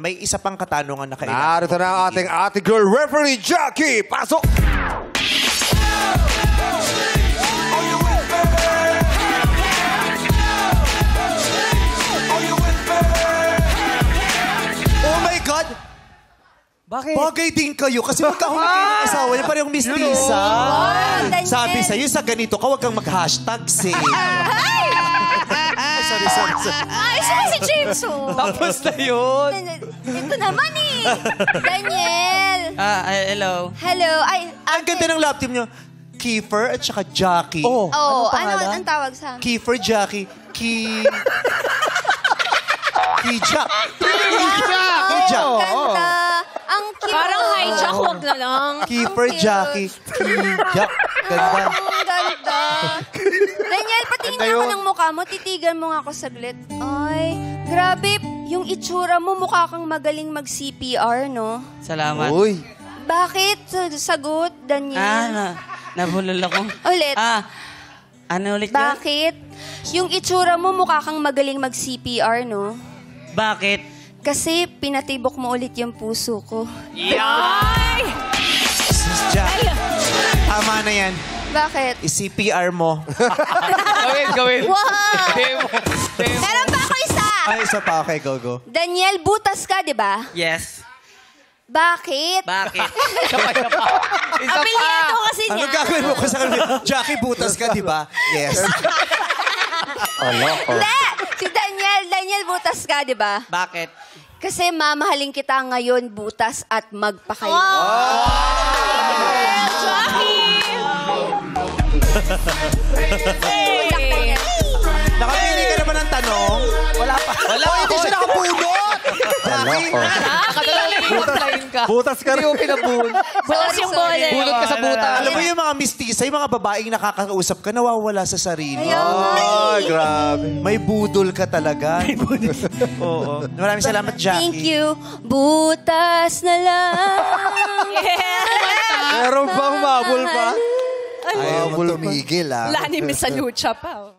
may isa pang katanungan na kailangan. Narito na ang ating ate girl referee, Jackie. Pasok! Oh my God! Bakit? Bagay din kayo kasi magkahuli kayo ng asawa niya. Parang mistisa. Sabi sa'yo, sa ganito ka, huwag kang mag-hashtags eh. Ay, sorry. Ay, siya si James, oh. Tapos na yun. Ito naman eh. Daniel. Hello. Hello. Ay, Ang ganda ng love team niyo. Kiefer at saka Jackie. Oh, ano pangalan? ang tawag sa amin? Kiefer, Jackie, Jack. Jack. Ganda. Ang cute. Parang hijack, wag na lang. Kiefer, Jackie, Jack. Ganda. Ang ganda. Daniel, patingin ako ng mukha mo. Titigan mo nga ako saglit. Ay, grabe. Yung itsura mo, mukha kang magaling mag-CPR, no? Salamat. Uy. Bakit? Sagot, Daniel. Nabulol ako. Ulit. Ano ulit yun? Bakit? Yung itsura mo, mukha kang magaling mag-CPR, no? Bakit? Kasi pinatibok mo ulit yung puso ko. Ay! Jack, tama na yan. Bakit? I-CPR mo. Gawin. Wow! Demo. Meron pa ako isa! Ay, isa pa. Okay, go. Daniel, butas ka, di ba? Yes. Bakit? Bakit? Isa pa. Apelyido kasi Ano niya. gagawin mo ko sa kanila? Jackie, butas ka, di ba? Yes. Hindi! Si Daniel, butas ka, di ba? Bakit? Kasi mamahalin kita ngayon, butas at magpakayo. Nakapili ka naman ng tanong. Wala pa. Hindi siya nakapulot. Jackie. Butas ka. Butas ka rin. Hindi mo pinabulot. Butas yung bola. Bulot ka sa butas. Alam mo yung mga mistisa, yung mga babaeng nakakausap ka, nawawala sa sarili. Ay, grabe. May budol ka talaga. Oo. Maraming salamat, Jackie. Thank you. Butas na lang. Meron bang mabul pa? Ayaw mo Mabul pa. tumigil, ah. Wala ni Miss Lucha pa.